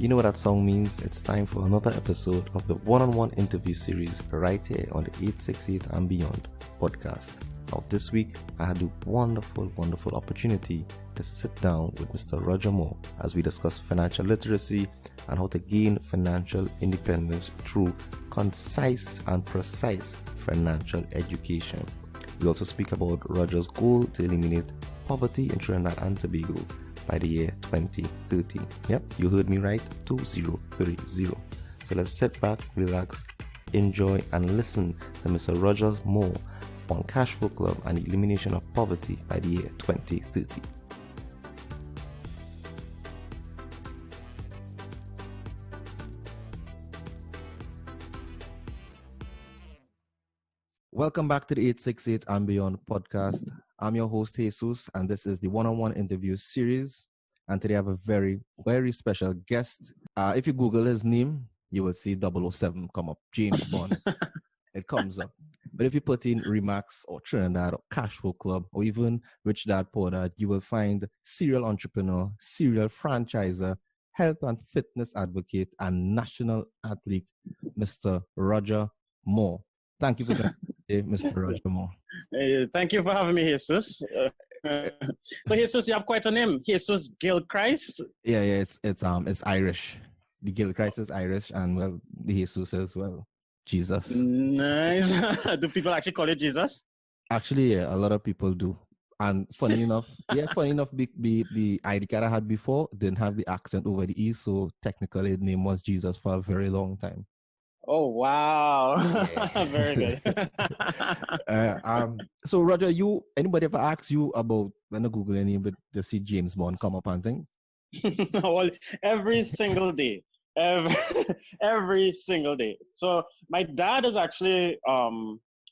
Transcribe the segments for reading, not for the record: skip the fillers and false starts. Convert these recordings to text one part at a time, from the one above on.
You know what that song means? It's time for another episode of the one-on-one interview series right here on the 868 and Beyond podcast. Now this week, I had the wonderful opportunity to sit down with Mr. Roger Moore as we discuss financial literacy and how to gain financial independence through concise and precise financial education. We also speak about Roger's goal to eliminate poverty in Trinidad and Tobago by the year 2030. Yep, you heard me right, 2030. So let's sit back, relax, enjoy, and listen to Mr. Roger Moore on CashFlow Club and the elimination of poverty by the year 2030. Welcome back to the 868 and Beyond podcast. I'm your host, Jesus, and this is the one-on-one interview series. And today I have a very, very special guest. If you Google his name, you will see 007 come up, James Bond. It comes up. But if you put in Remax or Trinidad or CashFlow Club or even Rich Dad Poor Dad, you will find serial entrepreneur, serial franchisor, health and fitness advocate, and national athlete, Mr. Roger Moore. Thank you for that, Mr. Roger Moore. Thank you for having me, Jesus. So Jesus, you have quite a name, Jesus Gilchrist. Yeah, it's Irish. The Gilchrist is Irish, and well, the Jesus as well. Jesus. Nice. Do people actually call it Jesus? Actually, yeah, a lot of people do. And funny enough, the ID card I had before didn't have the accent over the E, so technically the name was Jesus for a very long time. Oh, wow. Yeah. Very good. So Roger, anybody ever asked you about when I Google any but to see James Bond come up and thing? Well, every single day. Every single day. So my dad is actually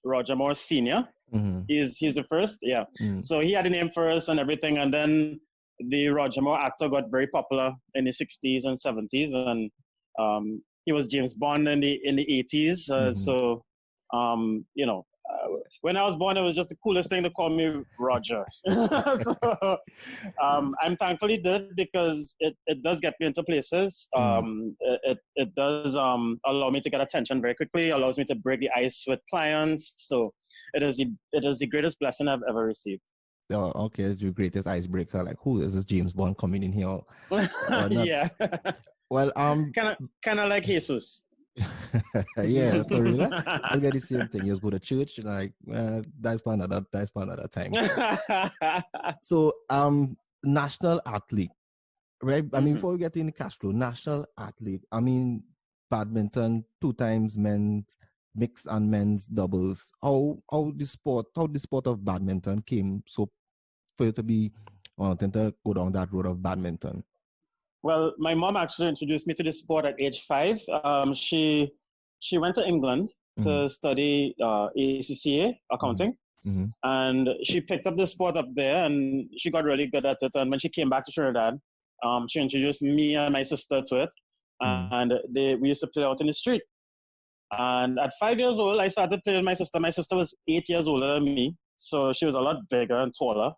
Roger Moore Senior. Mm-hmm. He's the first, yeah. Mm-hmm. So he had a name first and everything, and then the Roger Moore actor got very popular in the 60s and 70s, and he was James Bond in the 80s. Mm-hmm. So, when I was born, it was just the coolest thing to call me Roger. So, I'm thankful he did, because it does get me into places. It does allow me to get attention very quickly, allows me to break the ice with clients. So it is the greatest blessing I've ever received. Oh, okay, it's your greatest icebreaker. Like, who is this James Bond coming in here? Or yeah. Well, kind of like Jesus. Yeah, for real. I get the same thing. You just go to church, like that's for another time. So, national athlete, right? I mean, before we get into cash flow, national athlete. I mean, badminton, 2 times men's mixed and men's doubles. How the sport of badminton came so for you to be wanting to go down that road of badminton? Well, my mom actually introduced me to the sport at age 5. She went to England to study ACCA accounting, and she picked up the sport up there, and she got really good at it. And when she came back to Trinidad, she introduced me and my sister to it, and we used to play out in the street. And at 5 years old, I started playing with my sister. My sister was 8 years older than me, so she was a lot bigger and taller.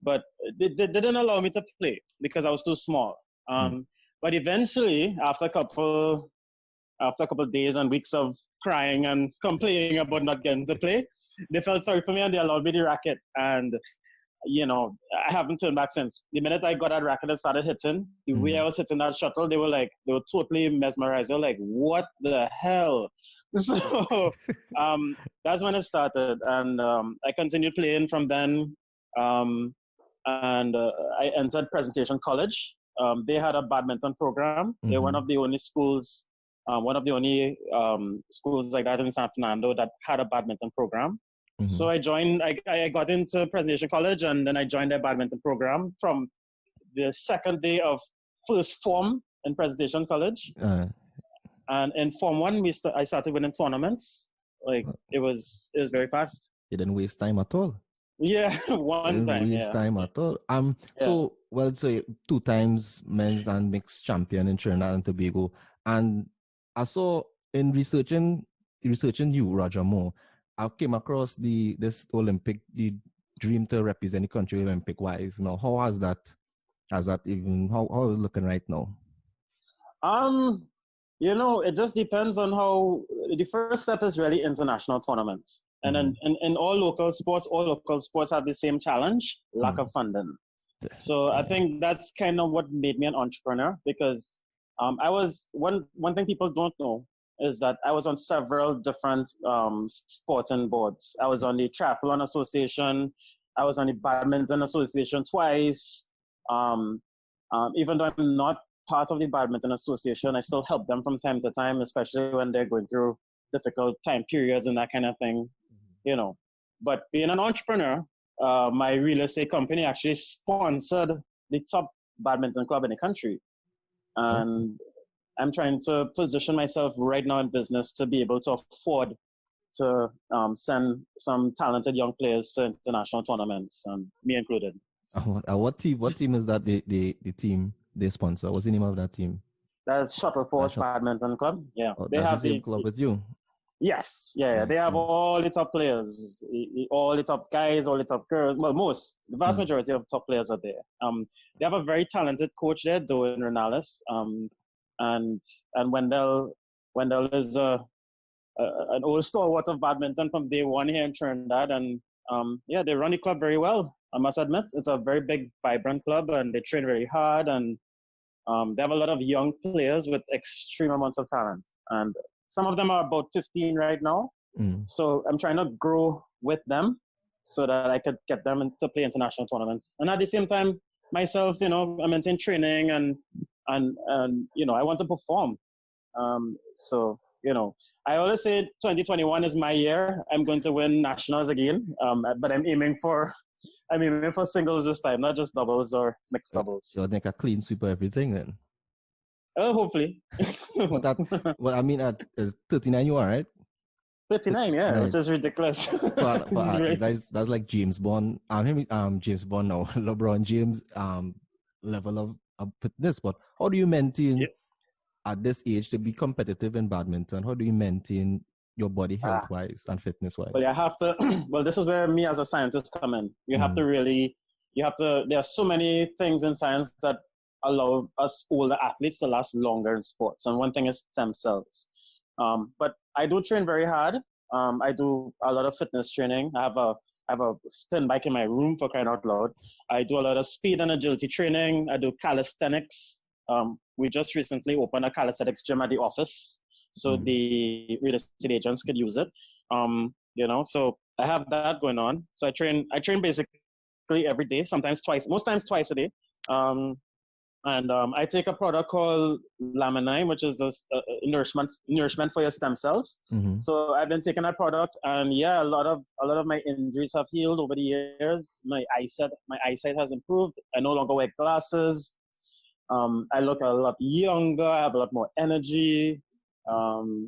But they didn't allow me to play because I was too small. But eventually, after a couple of days and weeks of crying and complaining about not getting to play, they felt sorry for me and they allowed me the racket. And, I haven't turned back since. The minute I got that racket and started hitting, the way I was hitting that shuttle, they were totally mesmerized. They were like, what the hell? So that's when it started. And I continued playing from then. And I entered Presentation College. They had a badminton program. They're one of the only schools, schools like that in San Fernando that had a badminton program. So I joined. I got into Presentation College, and then I joined their badminton program from the second day of first form in Presentation College. And in Form 1, I started winning tournaments. Like it was very fast. You didn't waste time at all. Yeah, one time. Waste time at all. So 2 times men's and mixed champion in Trinidad and Tobago. And I saw in researching you, Roger Moore, I came across this Olympic, the dream to represent the country Olympic wise. Now, how is it looking right now? Um, it just depends on how. The first step is really international tournaments, and then in all local sports have the same challenge: lack of funding. So I think that's kind of what made me an entrepreneur, because I was one thing people don't know is that I was on several different sporting boards. I was on the Triathlon Association. I was on the Badminton Association twice. Even though I'm not part of the Badminton Association, I still help them from time to time, especially when they're going through difficult time periods and that kind of thing, But being an entrepreneur, my real estate company actually sponsored the top badminton club in the country. And I'm trying to position myself right now in business to be able to afford to send some talented young players to international tournaments, me included. What team is that the team they sponsor? What's the name of that team? That's Shuttleforce Badminton Club. Yeah. They have the same club with you? Yes. Yeah. They have all the top players, all the top guys, all the top girls. Well, the vast majority of top players are there. They have a very talented coach there, Doan Renales. And Wendell is an old stalwart of badminton from day one here in Trinidad. And they run the club very well. I must admit, it's a very big, vibrant club, and they train very hard. And they have a lot of young players with extreme amounts of talent. And some of them are about 15 right now. So I'm trying to grow with them so that I could get them to play international tournaments. And at the same time, myself, I maintain training and I want to perform. I always say 2021 is my year. I'm going to win nationals again. But I'm aiming for singles this time, not just doubles or mixed doubles. You'll make a clean sweep of everything then. Hopefully. At 39 you are, right? 39, yeah, right. Which is ridiculous. But that's like James Bond. James Bond now. LeBron James level of fitness. But how do you maintain at this age to be competitive in badminton? How do you maintain your body health-wise and fitness-wise? Well, I have to. Well, this is where me as a scientist come in. You have to. There are so many things in science that allow us older athletes to last longer in sports, and one thing is stem cells. But I do train very hard. I do a lot of fitness training. I have a spin bike in my room, for crying out loud. I do a lot of speed and agility training. I do calisthenics. We just recently opened a calisthenics gym at the office, so the real estate agents could use it. So I have that going on. So I train basically every day, most times twice a day. I take a product called Elimination, which is a nourishment for your stem cells. So I've been taking that product, and a lot of my injuries have healed over the years. My eyesight has improved. I no longer wear glasses. I look a lot younger. I have a lot more energy.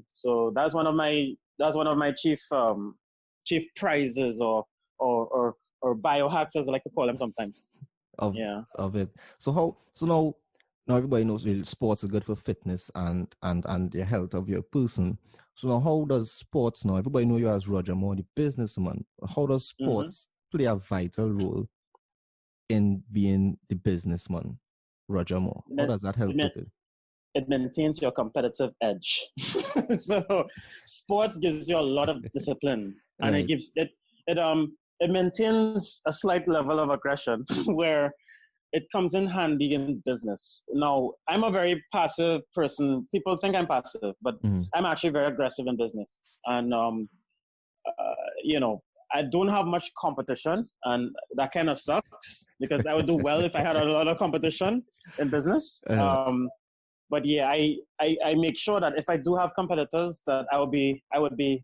So that's one of my chief prizes or biohacks, as I like to call them sometimes. Of it. So now everybody knows really sports are good for fitness and the health of your person. So now how does sports now? Everybody know you as Roger Moore, the businessman. How does sports play a vital role in being the businessman, Roger Moore? How does that help with it? It maintains your competitive edge. So sports gives you a lot of discipline, and it maintains a slight level of aggression where it comes in handy in business. Now, I'm a very passive person. People think I'm passive, but I'm actually very aggressive in business. And, I don't have much competition, and that kind of sucks because I would do well if I had a lot of competition in business. But I make sure that if I do have competitors, that I would be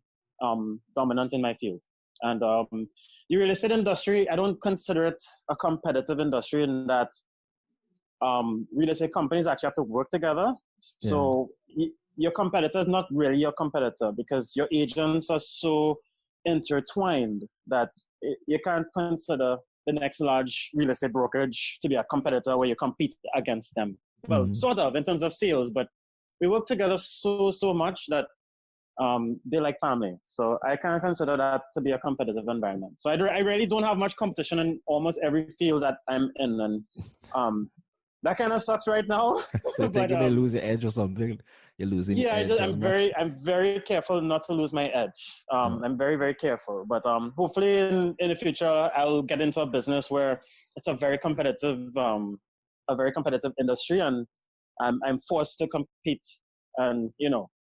dominant in my field. And the real estate industry, I don't consider it a competitive industry in that real estate companies actually have to work together. So your competitor is not really your competitor because your agents are so intertwined that you can't consider the next large real estate brokerage to be a competitor where you compete against them. Well, sort of in terms of sales, but we work together so much that they're like family. So I can't consider that to be a competitive environment. So I really don't have much competition in almost every field that I'm in. And that kind of sucks right now. So But thinking they lose the edge or something. You're losing the yeah, edge as much. I'm very careful not to lose my edge. I'm very, very careful. But hopefully in the future, I'll get into a business where it's a very competitive industry, and I'm forced to compete and,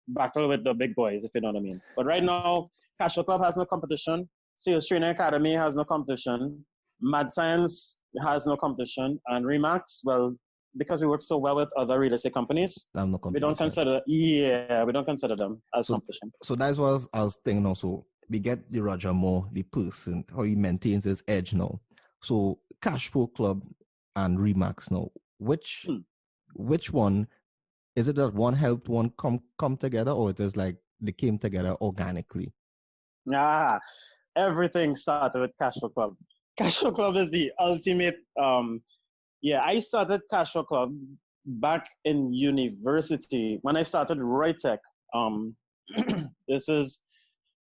battle with the big boys, if you know what I mean. But right now, CashFlow Club has no competition. Sales Training Academy has no competition. Mad Science has no competition. And Remax, well, because we work so well with other real estate companies, we don't consider them as competition. So that's what I was thinking also. We get the Roger Moore, the person, how he maintains his edge now. So CashFlow Club and Remax now. Which one is it that one helped one come together, or it is like they came together organically? Everything started with CashFlow Club. CashFlow Club is the ultimate. I started CashFlow Club back in university when I started Roytech. This is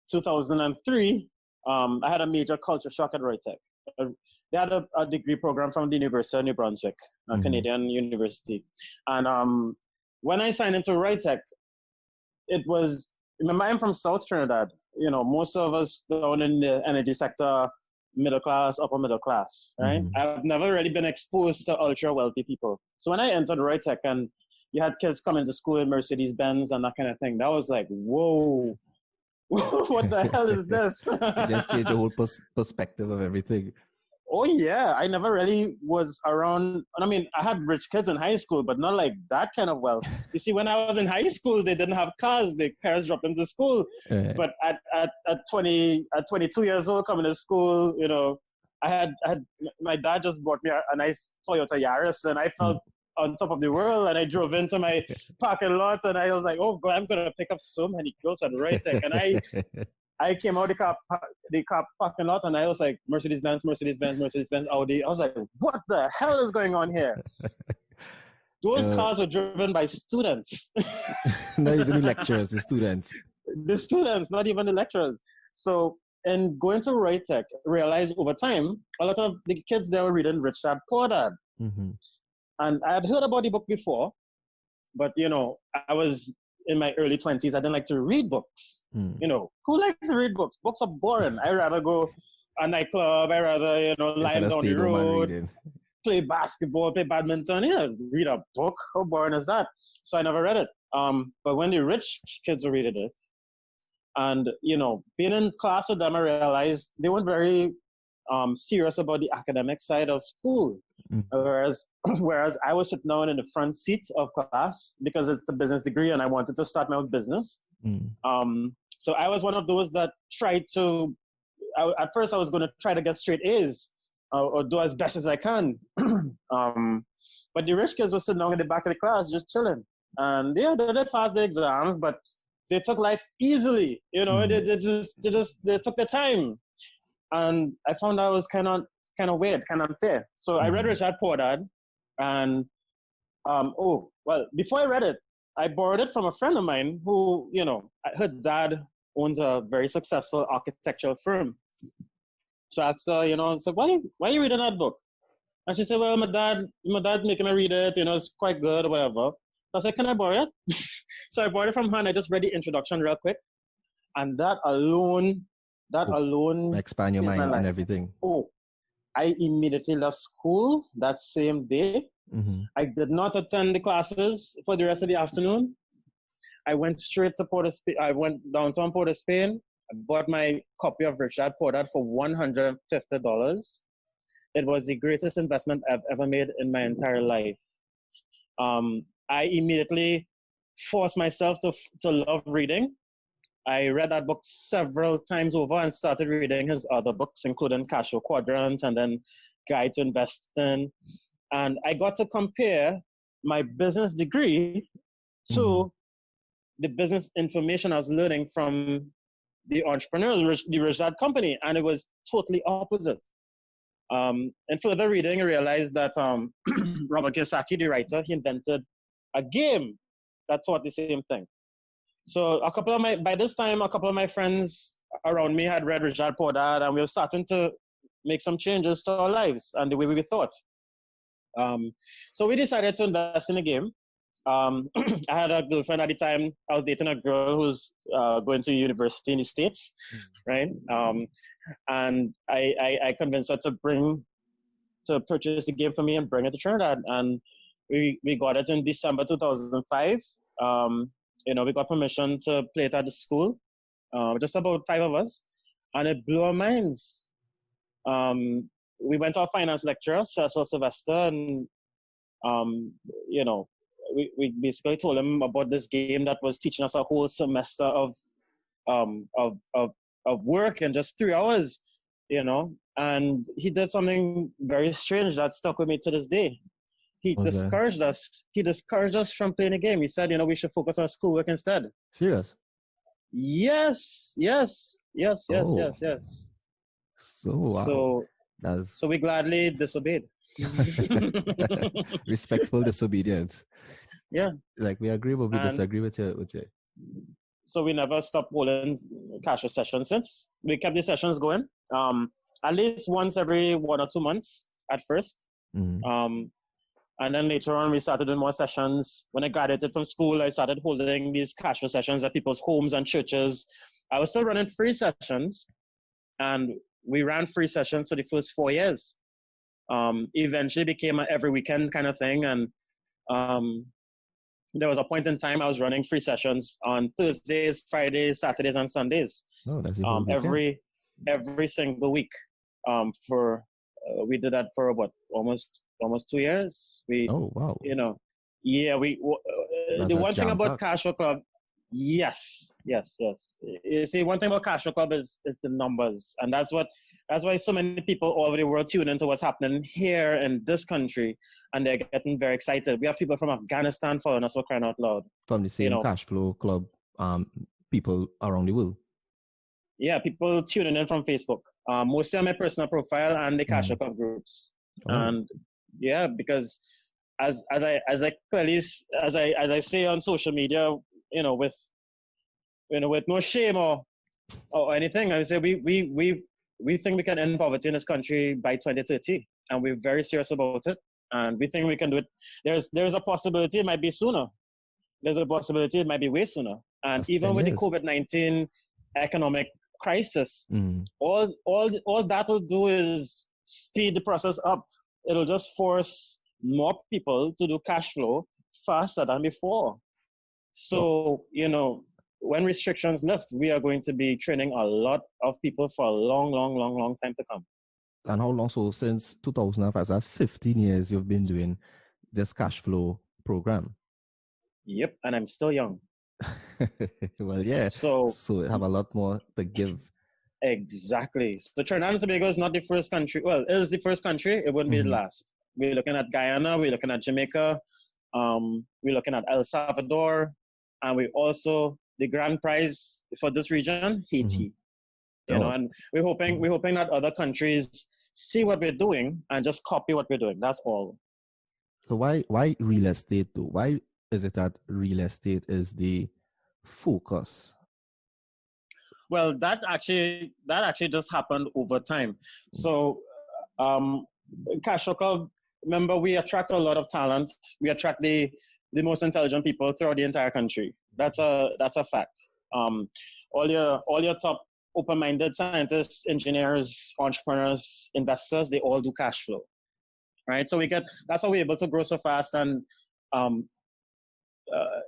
2003. I had a major culture shock at Roytech. They had a degree program from the University of New Brunswick, a Canadian university. And when I signed into Roytech, remember, I'm from South Trinidad. Most of us down in the energy sector, middle class, upper middle class, right? I've never really been exposed to ultra wealthy people. So when I entered Roytech and you had kids coming to school in Mercedes-Benz and that kind of thing, that was like, whoa, what the hell is this? It just changed the whole perspective of everything. Oh, yeah. I never really was around. I mean, I had rich kids in high school, but not like that kind of wealth. You see, when I was in high school, they didn't have cars. Their parents dropped them to school. But at 22 years old, coming to school, I had my dad just bought me a nice Toyota Yaris, and I felt on top of the world. And I drove into my parking lot, and I was like, oh, God, I'm going to pick up so many girls at Roytech. And I came out the car parking lot, and I was like, Mercedes-Benz, Audi. I was like, what the hell is going on here? Those cars were driven by students. Not even the lecturers, the students. The students, not even the lecturers. So, and going to Roytech, realized over time, a lot of the kids there were reading Rich Dad, Poor Dad. And I had heard about the book before, but, I was in my early 20s, I didn't like to read books. Who likes to read books? Books are boring. I'd rather go a nightclub. I'd rather, lie down the road, play basketball, play badminton. Yeah, read a book. How boring is that? So I never read it. But when the rich kids were reading it, and, being in class with them, I realized they weren't very serious about the academic side of school. Whereas I was sitting down in the front seat of class because it's a business degree and I wanted to start my own business. So I was one of those that tried to, at first I was going to try to get straight A's or do as best as I can. But the rich kids were sitting down in the back of the class just chilling. And yeah, they passed the exams, but they took life easily. They took their time. And I found that was kind of weird, kind of unfair. So I read Rich Dad, Poor Dad, and before I read it, I borrowed it from a friend of mine who, her dad owns a very successful architectural firm. So I asked her, I said, why are you reading that book? And she said, well, my dad making me read it, it's quite good or whatever. So I said, can I borrow it? So I borrowed it from her and I just read the introduction real quick. And that alone expand your mind and everything. Oh, I immediately left school that same day. I did not attend the classes for the rest of the afternoon. I went straight to Port of Spain. I went downtown Port of Spain. I bought my copy of Rich Dad, Poor Dad for $150. It was the greatest investment I've ever made in my entire life. I immediately forced myself to love reading. I read that book several times over and started reading his other books, including Cashflow Quadrant and then Guide to Investing. And I got to compare my business degree to the business information I was learning from the entrepreneurs, the Rich Dad company, and it was totally opposite. And further reading, I realized that Robert Kiyosaki, the writer, he invented a game that taught the same thing. So by this time, a couple of my friends around me had read Rich Dad, Poor Dad, and we were starting to make some changes to our lives and the way we thought. So we decided to invest in the game. I had a girlfriend at the time. I was dating a girl who's going to university in the States, right? And I convinced her to purchase the game for me and bring it to Trinidad. And we got it in December 2005. We got permission to play it at the school, just about 5 of us, and it blew our minds. We went to our finance lecturer, Cecil Sylvester, and we basically told him about this game that was teaching us a whole semester of work in just 3 hours, and he did something very strange that stuck with me to this day. He discouraged us. He discouraged us from playing the game. He said, we should focus on schoolwork instead. Serious? Yes. So, wow. So we gladly disobeyed. Respectful disobedience. Yeah. Like, we agree, but we disagree with you. So we never stopped holding CashFlow sessions since. We kept the sessions going, at least once every 1 or 2 months at first. Mm-hmm. And then later on, we started doing more sessions. When I graduated from school, I started holding these CashFlow sessions at people's homes and churches. I was still running free sessions, and we ran free sessions for the first 4 years. Eventually became an every weekend kind of thing. And there was a point in time I was running free sessions on Thursdays, Fridays, Saturdays, and Sundays. Oh, that's every single week. We did that for what, almost 2 years. Oh, wow. The one thing about CashFlow Club, yes. You see, one thing about CashFlow Club is the numbers, and that's why so many people all over the world tune into what's happening here in this country, and they're getting very excited. We have people from Afghanistan following us, for crying out loud. From the same CashFlow Club, people around the world. Yeah, people tuning in from Facebook, mostly on my personal profile and the CashFlow Club groups. Oh. And yeah, because as I clearly as I say on social media, with no shame or anything, I say we think we can end poverty in this country by 2030, and we're very serious about it, and we think we can do it. There's a possibility it might be sooner. There's a possibility it might be way sooner. And that's even with the COVID-19 economic crisis, all that will do is speed the process up. It'll just force more people to do cash flow faster than before. So, when restrictions lift, we are going to be training a lot of people for a long time to come. And how long? So since 2005, that's 15 years you've been doing this cash flow program. Yep, and I'm still young. Well, yeah. So we have a lot more to give. Exactly. So Trinidad and Tobago is not the first country. Well, it is the first country. It wouldn't be the last. We're looking at Guyana. We're looking at Jamaica. We're looking at El Salvador. And we also, the grand prize for this region, Haiti. And we're hoping that other countries see what we're doing and just copy what we're doing. That's all. So why real estate though? Why is it that real estate is the focus? Well, that actually just happened over time. So, CashFlow Club, remember, we attract a lot of talent. We attract the most intelligent people throughout the entire country. That's a fact. All your top open-minded scientists, engineers, entrepreneurs, investors, they all do cash flow, right? So that's how we're able to grow so fast and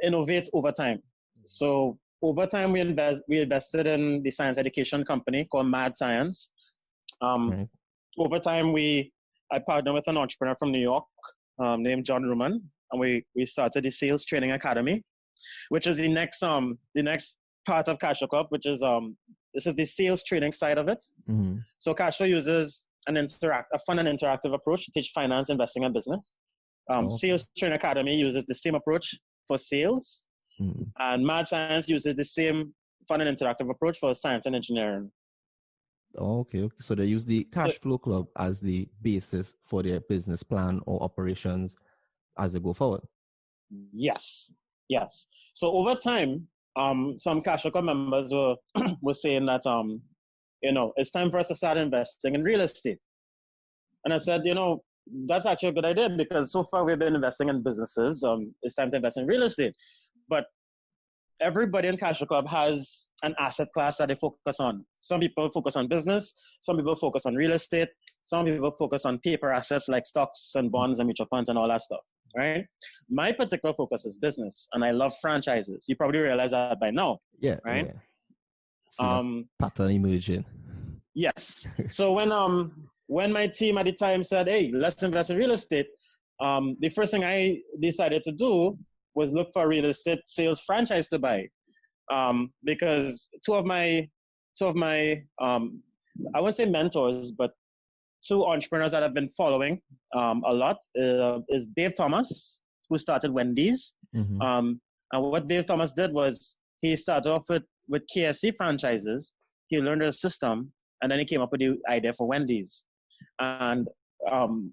innovate over time. So over time, we invested in the science education company called Mad Science. Right. Over time, I partnered with an entrepreneur from New York named John Ruman, and we started the Sales Training Academy, which is the next part of CashFlow Club, which is this is the sales training side of it. Mm-hmm. So CashFlow uses a fun and interactive approach to teach finance, investing, and business. Sales Training Academy uses the same approach for sales, and Mad Science uses the same fun and interactive approach for science and engineering. Okay. So they use the CashFlow Club as the basis for their business plan or operations as they go forward. Yes. So over time, some CashFlow Club members were saying that it's time for us to start investing in real estate. And I said, that's actually a good idea because so far we've been investing in businesses. It's time to invest in real estate. But everybody in CashFlow Club has an asset class that they focus on. Some people focus on business. Some people focus on real estate. Some people focus on paper assets like stocks and bonds and mutual funds and all that stuff, right? My particular focus is business, and I love franchises. You probably realize that by now, Yeah, right? Yeah. Pattern emerging. Yes. So when my team at the time said, "Hey, let's invest in real estate," the first thing I decided to do was look for a real estate sales franchise to buy, because two of my I won't say mentors, but two entrepreneurs that I've been following a lot is Dave Thomas, who started Wendy's. Mm-hmm. And what Dave Thomas did was he started off with KFC franchises. He learned the system, and then he came up with the idea for Wendy's. And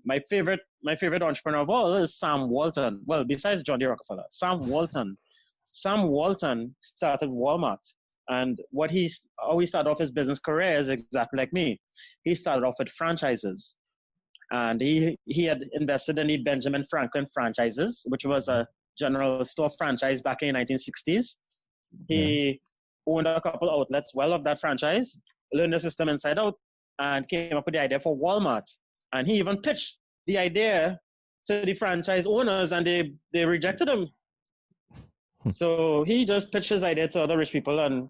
my favorite entrepreneur of all is Sam Walton. Well, besides John D. Rockefeller, Sam Walton. Sam Walton started Walmart. And how he started off his business career is exactly like me. He started off with franchises. And he had invested in the Benjamin Franklin franchises, which was a general store franchise back in the 1960s. He owned a couple outlets of that franchise, learned the system inside out, and came up with the idea for Walmart. And he even pitched the idea to the franchise owners, and they rejected him. So he just pitched his idea to other rich people and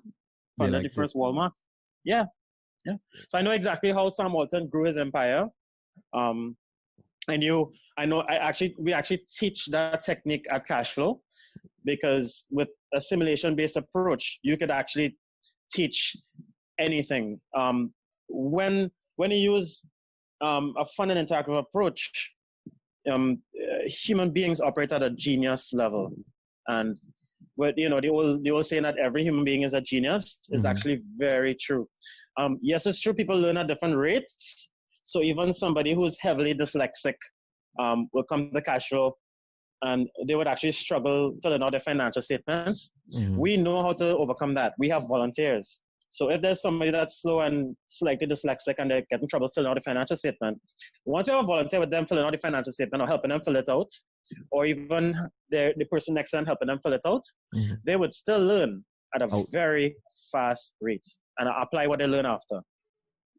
funded the first Walmart. Yeah. So I know exactly how Sam Walton grew his empire. We actually teach that technique at CashFlow, because with a simulation-based approach, you could actually teach anything. When you use a fun and interactive approach, human beings operate at a genius level, and the old saying that every human being is a genius is actually very true. Yes, it's true. People learn at different rates. So even somebody who's heavily dyslexic will come to CashFlow, and they would actually struggle filling out their financial statements. We know how to overcome that. We have volunteers. So if there's somebody that's slow and slightly dyslexic and they get in trouble filling out the financial statement, once we have a volunteer with them filling out the financial statement or helping them fill it out, or even the person next to them helping them fill it out, they would still learn at a very fast rate and apply what they learn after.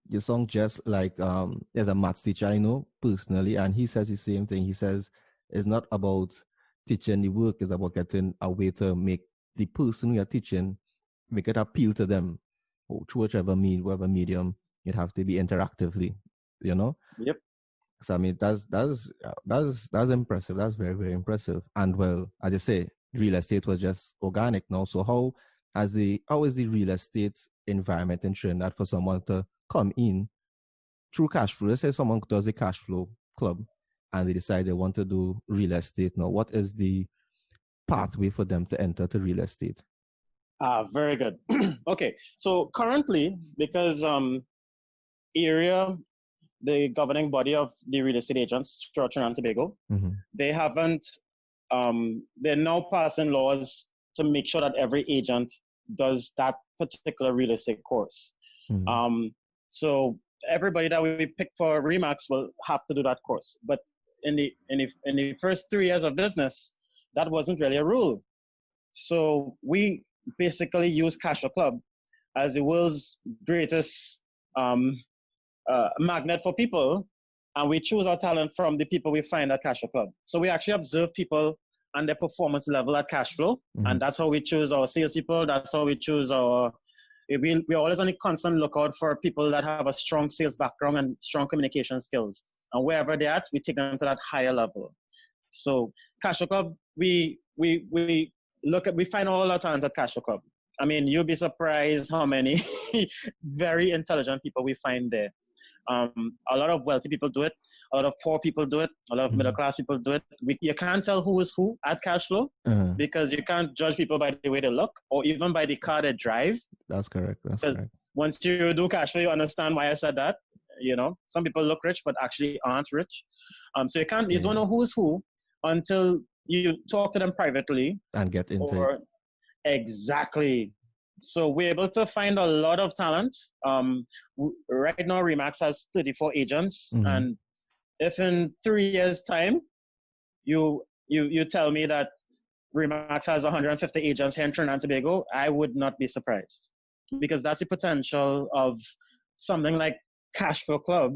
You sound just like there's a maths teacher I know personally, and he says the same thing. He says it's not about teaching the work, it's about getting a way to make the person you're teaching, make it appeal to them through whatever medium. It have to be interactively, Yep. So I mean that's impressive. That's very, very impressive. And well, as I say, real estate was just organic now. So how is the real estate environment ensuring that for someone to come in through CashFlow? Let's say someone does a CashFlow Club and they decide they want to do real estate now. What is the pathway for them to enter to real estate? Very good. Okay, so currently, because AREA, the governing body of the real estate agents throughout Trinidad and Tobago, they haven't, they're now passing laws to make sure that every agent does that particular real estate course. So everybody that we pick for Remax will have to do that course. But in the first 3 years of business, that wasn't really a rule. So we basically use CashFlow Club as the world's greatest magnet for people, and we choose our talent from the people we find at CashFlow Club. So we actually observe people and their performance level at CashFlow, and that's how we choose our salespeople. That's how we choose our. We're always on a constant lookout for people that have a strong sales background and strong communication skills, and wherever they're at, we take them to that higher level. So CashFlow Club, we find all our talents at CashFlow Club. I mean, you'll be surprised how many very intelligent people we find there. A lot of wealthy people do it. A lot of poor people do it. A lot of middle class people do it. You can't tell who is who at CashFlow because you can't judge people by the way they look or even by the car they drive. That's correct. Once you do CashFlow, you understand why I said that. Some people look rich but actually aren't rich. So you don't know who is who until you talk to them privately and get into it. Exactly. So we're able to find a lot of talent. Right now, Remax has 34 agents, and if in 3 years' time, you tell me that Remax has 150 agents here in Trinidad and Tobago, I would not be surprised. Because that's the potential of something like CashFlow Club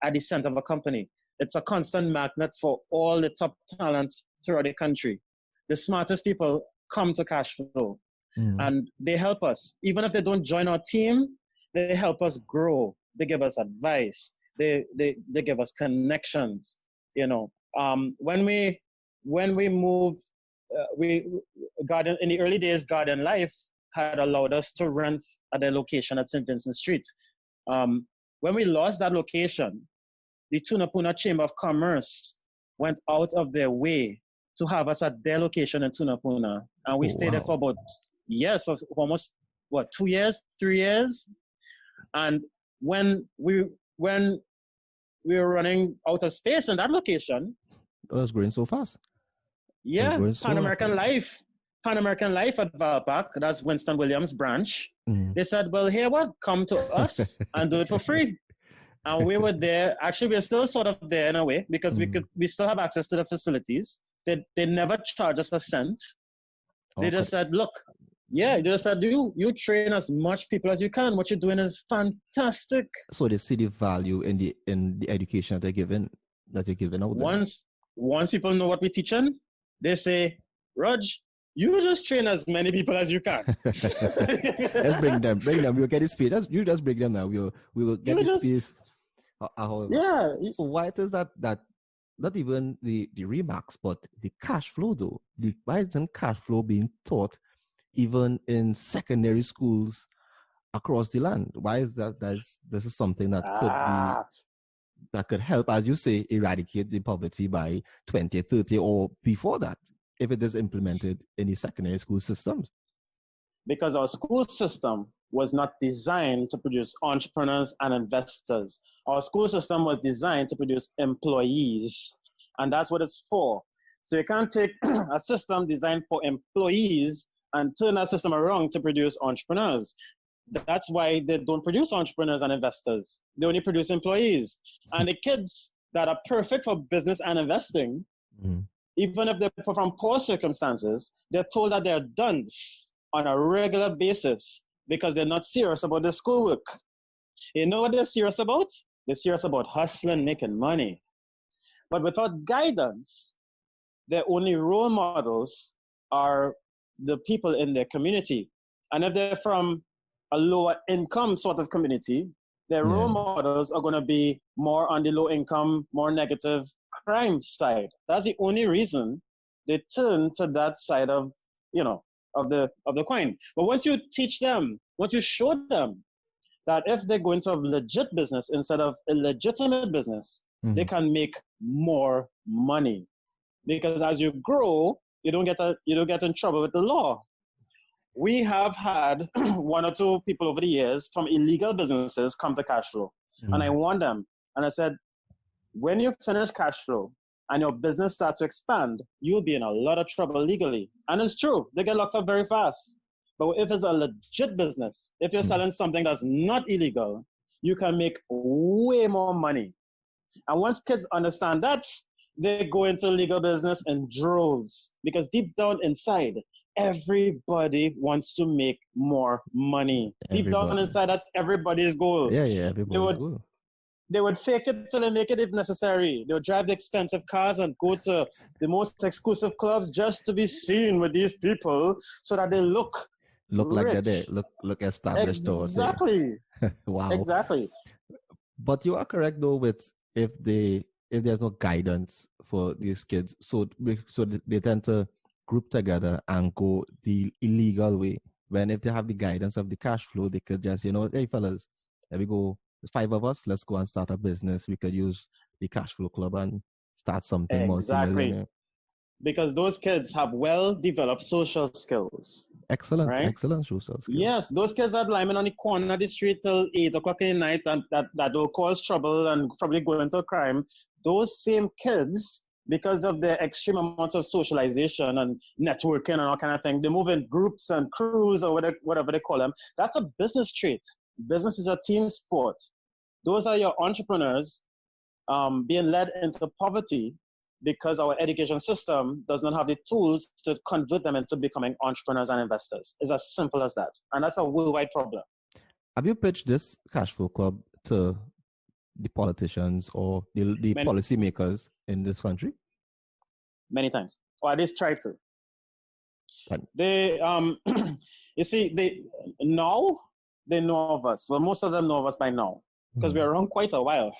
at the center of a company. It's a constant magnet for all the top talent throughout the country. The smartest people come to CashFlow and they help us. Even if they don't join our team, they help us grow. They give us advice. They give us connections. You know, when we moved, Garden in the early days, Garden Life had allowed us to rent at their location at St. Vincent Street. When we lost that location, the Tunapuna Chamber of Commerce went out of their way to have us at their location in Tunapuna. And we stayed there for about, for almost, 2 years, 3 years? And when we were running out of space in that location. It was growing so fast. Yeah, Pan American Life at Valpark, that's Winston Williams' branch. They said, well, here what? Come to us and do it for free. And we were there. Actually, we're still sort of there in a way because we still have access to the facilities. They never charge us a cent. They just said, look, they just said, you train as much people as you can. What you're doing is fantastic. So they see the value in the education that you're giving out there. Once people know what we're teaching, they say, Raj, you just train as many people as you can. Let's bring them. We'll get the space. You just bring them now. We will get the space. Yeah. So why it is that not even the Remax, but the cash flow though? Why isn't cash flow being taught even in secondary schools across the land? Why is that? This is something that could help, as you say, eradicate the poverty by 2030 or before that, if it is implemented in the secondary school systems. Because our school system was not designed to produce entrepreneurs and investors. Our school system was designed to produce employees, and that's what it's for. So you can't take a system designed for employees and turn that system around to produce entrepreneurs. That's why they don't produce entrepreneurs and investors. They only produce employees. And the kids that are perfect for business and investing, even if they're from poor circumstances, they're told that they're dunce on a regular basis because they're not serious about their schoolwork. You know what they're serious about? They're serious about hustling, making money. But without guidance, their only role models are the people in their community. And if they're from a lower income sort of community, their role models are going to be more on the low income, more negative crime side. That's the only reason they turn to that side of the coin. But once you teach them, once you show them that if they go into a legit business instead of illegitimate business, they can make more money. Because as you grow, you don't get in trouble with the law. We have had one or two people over the years from illegal businesses come to CashFlow. And I warned them. And I said, when you finish CashFlow and your business starts to expand, you'll be in a lot of trouble legally. And it's true. They get locked up very fast. But if it's a legit business, if you're selling something that's not illegal, you can make way more money. And once kids understand that, they go into legal business in droves. Because deep down inside, everybody wants to make more money. Deep down inside, that's everybody's goal. Yeah, everybody's goal. They would fake it till they make it if necessary. They would drive the expensive cars and go to the most exclusive clubs just to be seen with these people so that they look rich. Like they're there. Look established. Exactly. Wow. Exactly. But you are correct though with if there's no guidance for these kids, so they tend to group together and go the illegal way. When if they have the guidance of the cash flow, they could just, hey fellas, there we go. There's 5 of us. Let's go and start a business. We could use the CashFlow Club and start something multi-millionaire. Because those kids have well-developed social skills. Excellent, right? Excellent social skills. Yes, those kids that lying on the corner of the street till 8 o'clock in the night and that will cause trouble and probably go into a crime. Those same kids, because of their extreme amounts of socialization and networking and all kind of thing, they move in groups and crews or whatever they call them. That's a business trait. Business is a team sport. Those are your entrepreneurs being led into poverty because our education system does not have the tools to convert them into becoming entrepreneurs and investors. It's as simple as that. And that's a worldwide problem. Have you pitched this CashFlow Club to the politicians or the policymakers in this country? Many times. Or at least try to. They, you see, they know of us. Well, most of them know of us by now because we're around quite a while.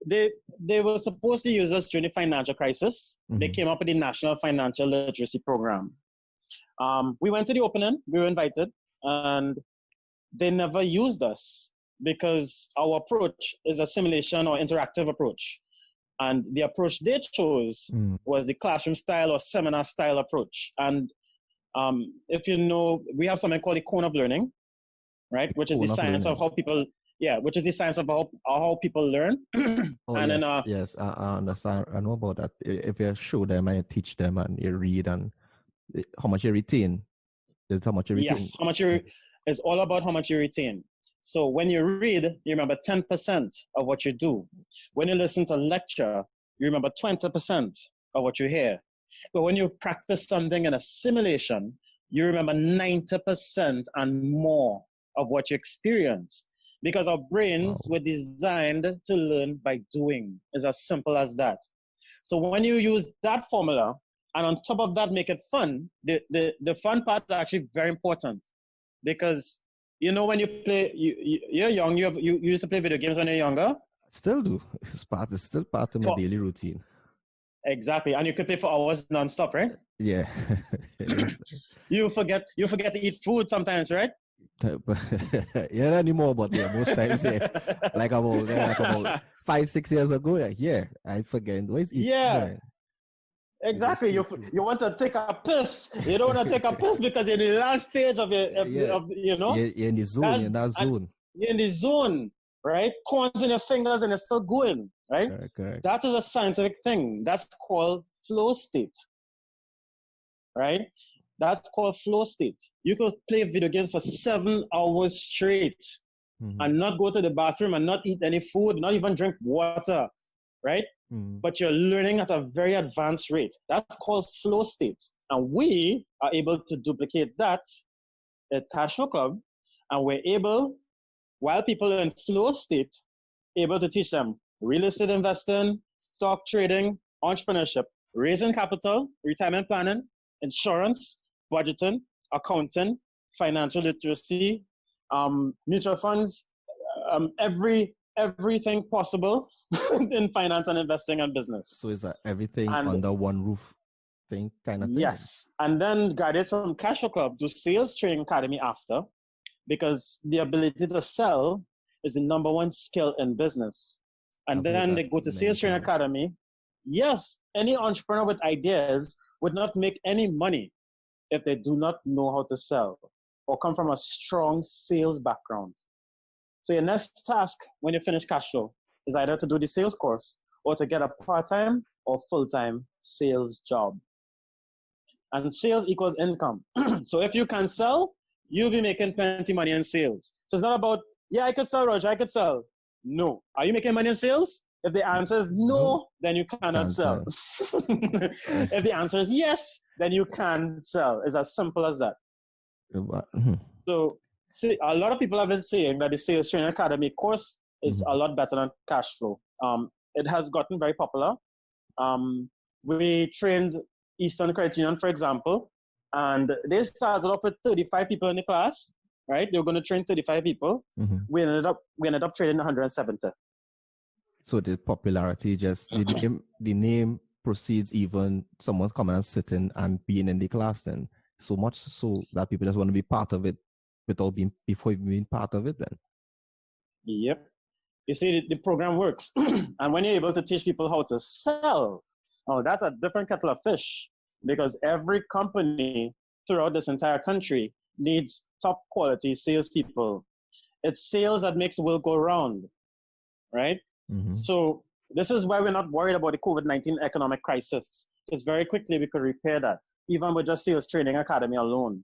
They were supposed to use us during the financial crisis. They came up with the National Financial Literacy Program. We went to the opening, we were invited, and they never used us because our approach is a simulation or interactive approach. And the approach they chose was the classroom style or seminar style approach. And if you know, we have something called the cone of learning, right? Which is the science of how people, which is the science of how people learn. Yes, I understand. I know about that. If you show them and you teach them and you read and how much you retain, that's how much you retain. Yes, it's all about how much you retain. So when you read, you remember 10% of what you do. When you listen to a lecture, you remember 20% of what you hear. But when you practice something in a simulation, you remember 90% and more of what you experience. Because our brains were designed to learn by doing. It's as simple as that. So when you use that formula, and on top of that, make it fun, the fun part is actually very important. Because you know, when you play, you're young. You used to play video games when you're younger. Still do. It's still part of my daily routine. Exactly, and you could play for hours nonstop, right? Yeah. You forget to eat food sometimes, right? Yeah, anymore, but most times, like about 5-6 years ago, I forget. Yeah. Exactly. You want to take a piss. You don't want to take a piss because you're in the last stage of you know. You're in the zone. You're in that zone. You're in the zone, right? Corns in your fingers and it's still going, right? Correct. That is a scientific thing. That's called flow state, right? That's called flow state. You could play video games for 7 hours straight and not go to the bathroom and not eat any food, not even drink water, right? But you're learning at a very advanced rate. That's called flow state. And we are able to duplicate that at CashFlow Club. And we're able, while people are in flow state, able to teach them real estate investing, stock trading, entrepreneurship, raising capital, retirement planning, insurance, budgeting, accounting, financial literacy, mutual funds, everything possible in finance and investing and business. So is that everything under one roof thing kind of thing? Yes. And then graduates from CashFlow Club do sales training academy after, because the ability to sell is the number one skill in business. And then they go to sales training academy. Yes, any entrepreneur with ideas would not make any money if they do not know how to sell or come from a strong sales background. So your next task when you finish CashFlow is either to do the sales course or to get a part-time or full-time sales job. And sales equals income. So if you can sell, you'll be making plenty money in sales. So it's not about, I could sell, Roger, I could sell. No. Are you making money in sales? If the answer is no, then you cannot sell. If the answer is yes, then you can sell. It's as simple as that. So see, a lot of people have been saying that the Sales Training Academy course is a lot better than CashFlow. It has gotten very popular. We trained Eastern Credit Union, for example, and they started off with 35 people in the class, right? They were going to train 35 people. We ended up training 170. So the popularity just, the name precedes even someone coming and sitting and being in the class then. So much so that people just want to be part of it before being part of it then. Yep. You see, the program works. And when you're able to teach people how to sell, that's a different kettle of fish, because every company throughout this entire country needs top quality salespeople. It's sales that makes the world go round, right? So this is why we're not worried about the COVID-19 economic crisis, because very quickly we could repair that, even with just Sales Training Academy alone.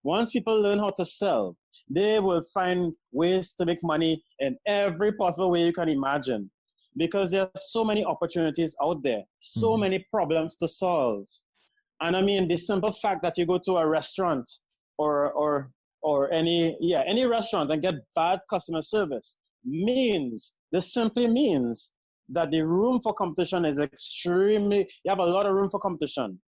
Once people learn how to sell, they will find ways to make money in every possible way you can imagine, because there are so many opportunities out there, so many problems to solve. And I mean, the simple fact that you go to a restaurant or any restaurant and get bad customer service simply means that the room for competition is you have a lot of room for competition.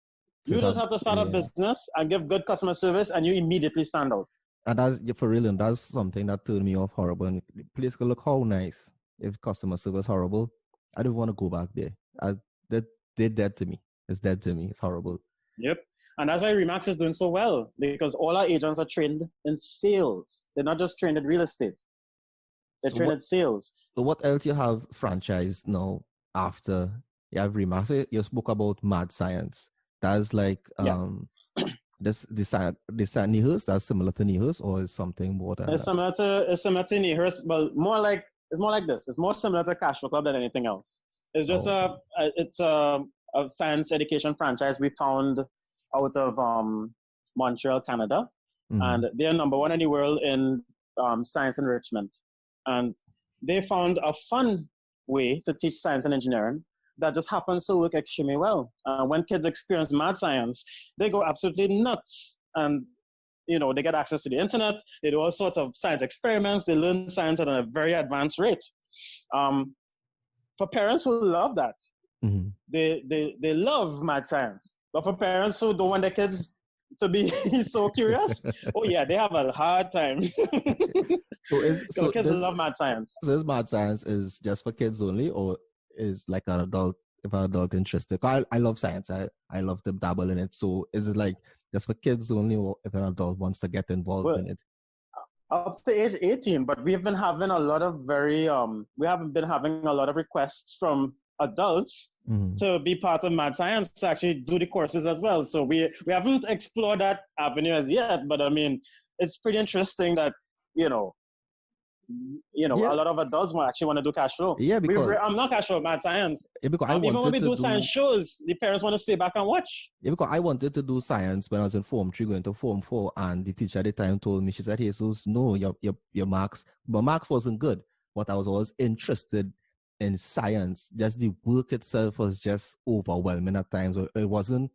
You just have to start a business and give good customer service, and you immediately stand out. And that's, for real, and that's something that turned me off horrible. And the place could look how nice. If customer service horrible, I don't want to go back there. They're dead to me. It's dead to me. It's horrible. Yep. And that's why Remax is doing so well, because all our agents are trained in sales. They're not just trained in real estate. They're trained in sales. So what else you have franchised now after you have Remax? You spoke about Mad Science. That's like this Nihus, that's similar to Nihus, or is something more than it's similar to Nihus, but it's more like this. It's more similar to CashFlow Club than anything else. It's just a science education franchise we found out of Montreal, Canada, and they're number one in the world in science enrichment. And they found a fun way to teach science and engineering that just happens to work extremely well. When kids experience Mad Science, they go absolutely nuts. And, they get access to the internet. They do all sorts of science experiments. They learn science at a very advanced rate. For parents who love that, they love Mad Science. But for parents who don't want their kids to be so curious, they have a hard time. So kids love Mad Science. So this Mad Science is just for kids only, or is like an adult, if an adult interested? I love science. I love to dabble in it. So is it like just for kids only, or if an adult wants to get involved in it? Up to age 18, but we've been having a lot of requests from adults to be part of Mad Science, to actually do the courses as well. So we haven't explored that avenue as yet, but I mean, it's pretty interesting that, a lot of adults actually want to do cash flow. Yeah, because I'm not cash flow, Mad Science. Yeah, because even when we do science shows, the parents want to stay back and watch. Yeah, because I wanted to do science when I was in Form 3 going to Form 4, and the teacher at the time told me, she said, Jesus, no, your marks, but marks wasn't good. But I was always interested in science. Just the work itself was just overwhelming at times. It wasn't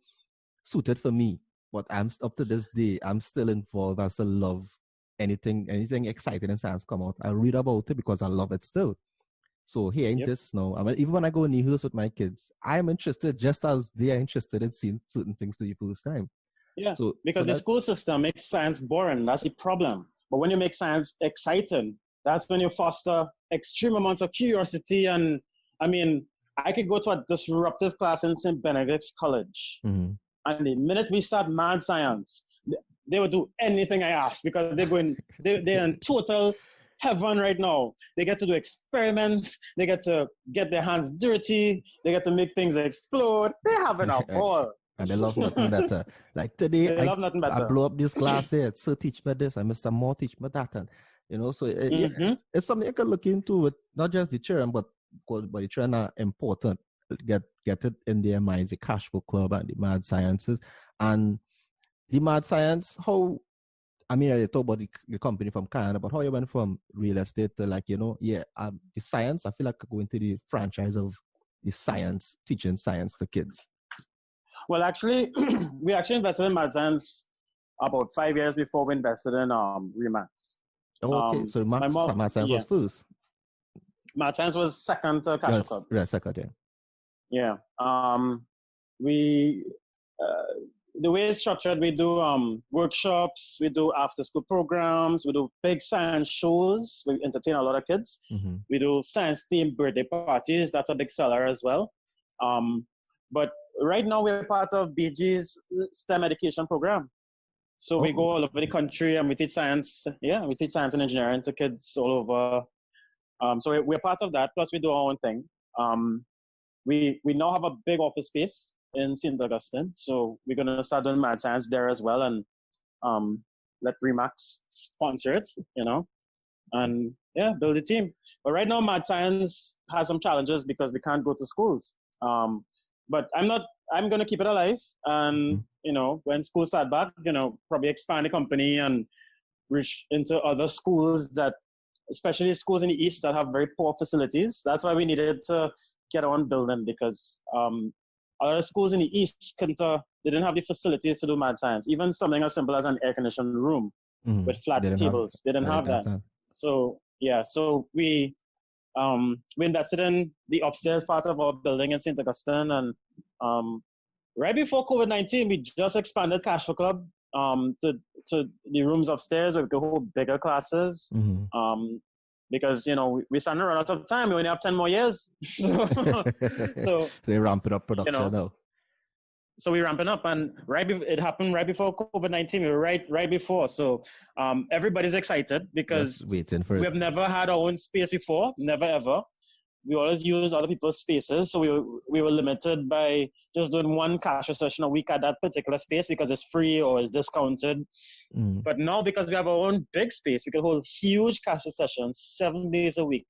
suited for me. But up to this day, I'm still involved. I still love anything exciting in science come out. I read about it because I love it still. So hearing this now, I mean, even when I go in rehearse with my kids, I'm interested just as they are interested in seeing certain things for the first time. Yeah, because the school system makes science boring. That's the problem. But when you make science exciting, that's when you foster extreme amounts of curiosity. And I mean, I could go to a disruptive class in St. Benedict's College. And the minute we start Mad Science, they will do anything I ask, because they're in total heaven right now. They get to do experiments. They get to get their hands dirty. They get to make things explode. They're having a ball. And they love nothing better. Like today, I blow up this glass here. So teach me this, and Mr. Moore teach me that. And, so it's something you can look into with not just the children, but the children are important. Get it in their minds, the CashFlow Club and the Mad Sciences. And the Mad Science, I talk about the company from Canada, but how you went from real estate to the science. I feel like I go into the franchise of the science, teaching science to kids. Well, actually, we actually invested in Mad Science about 5 years before we invested in Remax. Oh, okay. So Mad Science was first. Mad Science was second to CashFlow Club. Yeah, second, yeah. The way it's structured, we do workshops, we do after-school programs, we do big science shows, we entertain a lot of kids. We do science-themed birthday parties. That's a big seller as well. But right now, we're part of BG's STEM education program. So we go all over the country and we teach science. Yeah, we teach science and engineering to kids all over. So we're part of that. Plus, we do our own thing. We now have a big office space in St. Augustine. So we're going to start doing Mad Science there as well, and let Remax sponsor it, and build a team. But right now, Mad Science has some challenges because we can't go to schools. But I'm going to keep it alive, and when school start back, probably expand the company and reach into other schools especially schools in the East that have very poor facilities. That's why we needed to get on building, because a lot of schools in the East they didn't have the facilities to do math science. Even something as simple as an air-conditioned room with flat tables, they didn't have that. So we invested in the upstairs part of our building in St. Augustine, and right before COVID-19, we just expanded CashFlow Club to the rooms upstairs where we could hold bigger classes. Because we starting to run out of time. We only have 10 more years. So you're ramping up production now. So we're ramping up, and it happened right before COVID-19. We were right before. So everybody's excited because waiting for we have never had our own space before, never ever. We always use other people's spaces, so we were limited by just doing one cash session a week at that particular space because it's free or it's discounted. But now, because we have our own big space, we can hold huge cash sessions 7 days a week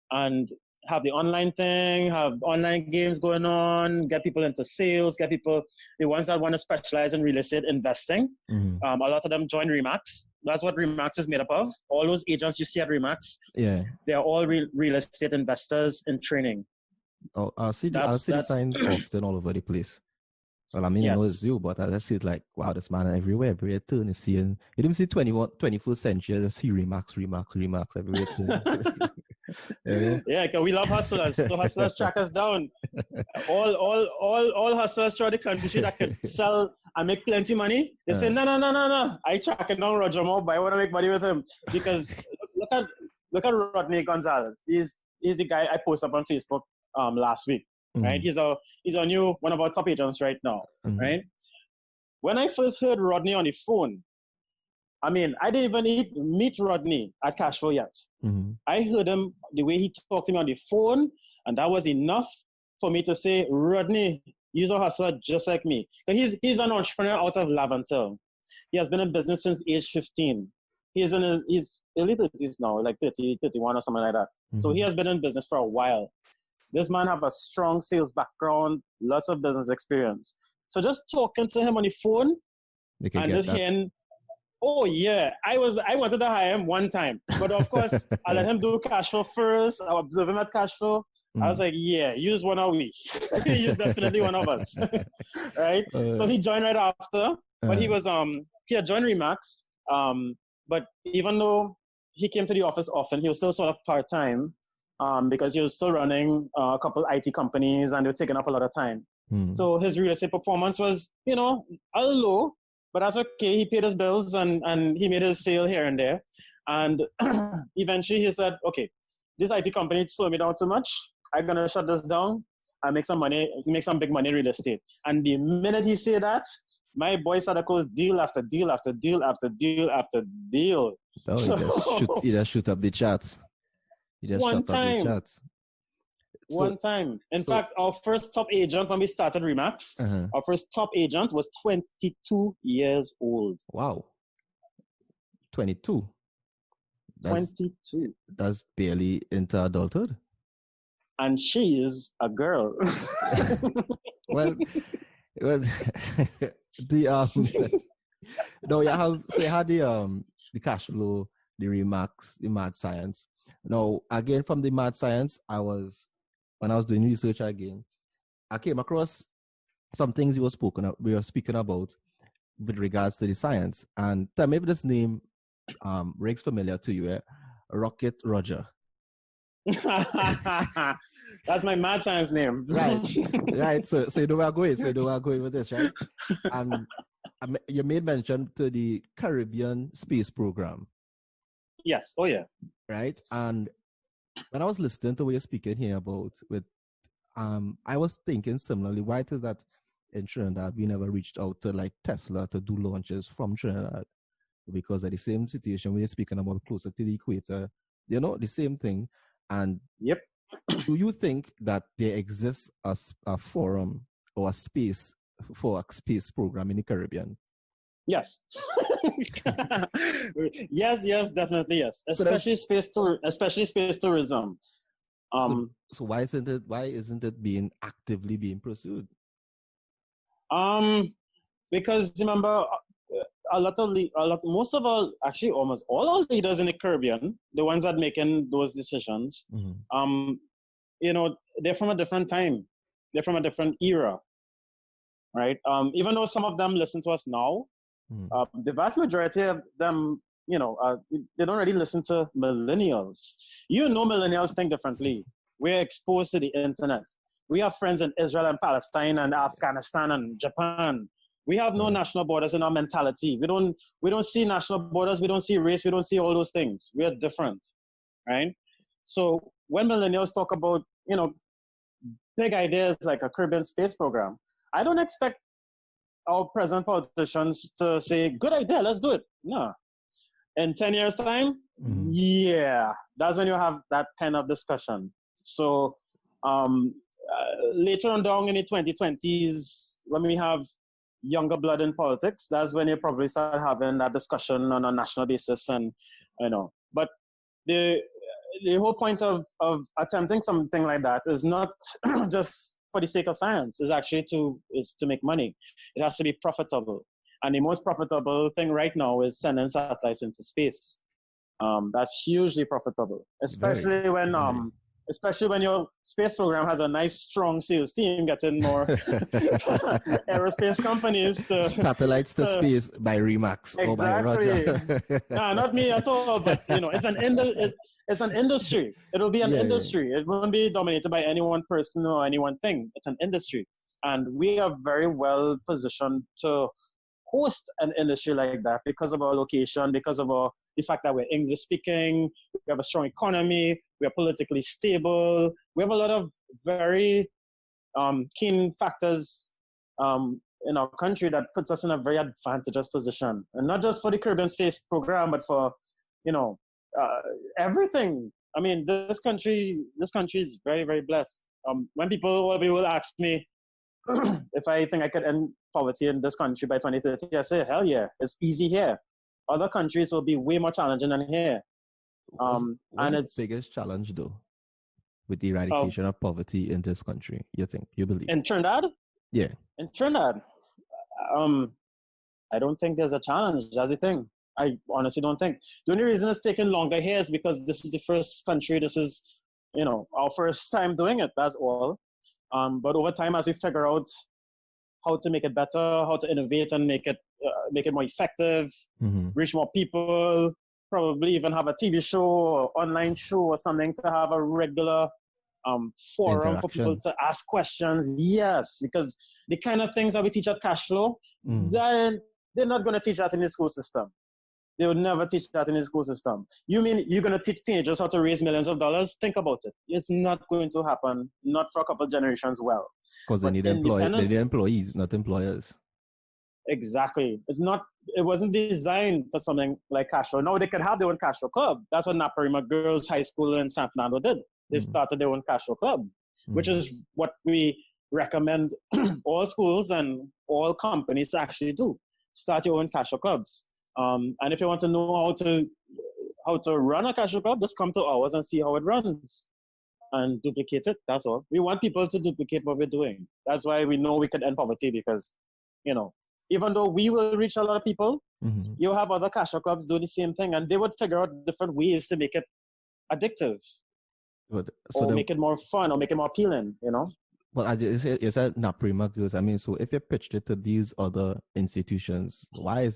and have the online thing, have online games going on, get people into sales, get people, the ones that want to specialize in real estate investing. A lot of them join Remax. That's what Remax is made up of. All those agents you see at Remax, they're all real estate investors in training. Oh, I see the signs often all over the place. Well, I mean, I know it's you, but I see it like, wow, this man everywhere turn is seeing. You didn't see 21st century, you see Remax everywhere turn. Yeah, because we love hustlers. So hustlers track us down. All hustlers throughout the country that can sell and make plenty money. They say, no. I track it down Roger Moore, but I want to make money with him. Because look at Rodney Gonzalez. He's the guy I posted up on Facebook last week. Right? He's a new one of our top agents right now. Right? When I first heard Rodney on the phone, I mean, I didn't even meet Rodney at CashFlow yet. I heard him, the way he talked to me on the phone, and that was enough for me to say, Rodney, he's a hustler just like me. He's an entrepreneur out of Laventille. He has been in business since age 15. He's early 30s now, like 30, 31 or something like that. So he has been in business for a while. This man have a strong sales background, lots of business experience. So just talking to him on the phone and just hearing, oh yeah, I wanted to hire him one time, but of course I let him do CashFlow first. I observe him at CashFlow. I was like, yeah, you just one of we. You're definitely one of us, right? So he joined right after, but he had joined Remax. But even though he came to the office often, he was still sort of part time. Because he was still running a couple IT companies and they were taking up a lot of time. So his real estate performance was, a little low, but that's okay. He paid his bills and he made his sale here and there. And eventually he said, okay, this IT company slowed me down too much. I'm going to shut this down and make some big money in real estate. And the minute he said that, my boy started to close deal after deal after deal after deal after deal. Oh, he just shoot up the charts. One time. In fact, our first top agent when we started Remax, our first top agent was 22 years old. Wow. 22? 22. That's barely into adulthood. And she is a girl. well, no, you had the cash flow, the Remax, the math science. Now, again, from the math science, when I was doing research again, I came across some things we were speaking about with regards to the science. And tell me if this name rings familiar to you, Rocket Roger. That's my math science name. Right. So you know where I'm going. So you know where I'm going with this, right? And you made mention to the Caribbean Space Program. Yes. Oh, yeah. Right. And when I was listening to what you're speaking here about, I was thinking similarly. Why it is that in Trinidad we never reached out to like Tesla to do launches from Trinidad? Because at the same situation we're speaking about closer to the equator, the same thing. And yep. Do you think that there exists a forum or a space for a space program in the Caribbean? Yes. yes, definitely yes. Especially space tourism. So why isn't it actively being pursued? Because remember, most of all, actually almost all our leaders in the Caribbean, the ones that making those decisions, they're from a different time. They're from a different era, right? Even though some of them listen to us now, the vast majority of them, they don't really listen to millennials. Millennials think differently. We're exposed to the internet. We have friends in Israel and Palestine and Afghanistan and Japan. We have no national borders in our mentality. We don't see national borders. We don't see race. We don't see all those things. We are different, right? So when millennials talk about, big ideas like a Caribbean space program, I don't expect our present politicians to say, good idea, let's do it. No. In 10 years' time, yeah, that's when you have that kind of discussion. So later on down in the 2020s, when we have younger blood in politics, that's when you probably start having that discussion on a national basis. And, but the whole point of attempting something like that is not just for the sake of science. Is actually to make money. It has to be profitable. And the most profitable thing right now is sending satellites into space. That's hugely profitable, especially when your space program has a nice, strong sales team getting more aerospace companies to satellites to space by Remax or by Roger. Nah, not me at all. But it's an industry. It'll be an industry. It won't be dominated by any one person or any one thing. It's an industry, and we are very well positioned to host an industry like that because of our location, because of the fact that we're English speaking, we have a strong economy, we are politically stable, we have a lot of very keen factors in our country that puts us in a very advantageous position, and not just for the Caribbean Space Program, but for everything. I mean, this country is very, very blessed. When people will ask me if I think I could end poverty in this country by 2030, I say, hell yeah, it's easy here. Other countries will be way more challenging than here. What's it's the biggest challenge though with the eradication of poverty in this country, you believe? In Trinidad? Yeah. In Trinidad, I don't think there's a challenge. That's the thing. I honestly don't think. The only reason it's taking longer here is because this is the first country, this is, our first time doing it, that's all. But over time, as we figure out how to make it better, how to innovate and make it more effective, reach more people, probably even have a TV show or online show or something to have a regular forum for people to ask questions. Yes, because the kind of things that we teach at CashFlow, they're not going to teach that in the school system. They would never teach that in the school system. You mean you're going to teach teenagers how to raise millions of dollars? Think about it. It's not going to happen, not for a couple of generations well. Because they need employees, not employers. Exactly. It wasn't designed for something like CashFlow. No, they could have their own CashFlow Club. That's what Naparima Girls High School in San Fernando did. They started their own CashFlow Club, which is what we recommend all schools and all companies to actually do. Start your own CashFlow Clubs. And if you want to know how to run a CashFlow Club, just come to ours and see how it runs and duplicate it. That's all. We want people to duplicate what we're doing. That's why we know we can end poverty, because, even though we will reach a lot of people, you have other CashFlow Clubs doing the same thing, and they would figure out different ways to make it addictive, make it more fun, or make it more appealing, Well, as you said Naparima Girls. I mean, so if you pitched it to these other institutions, why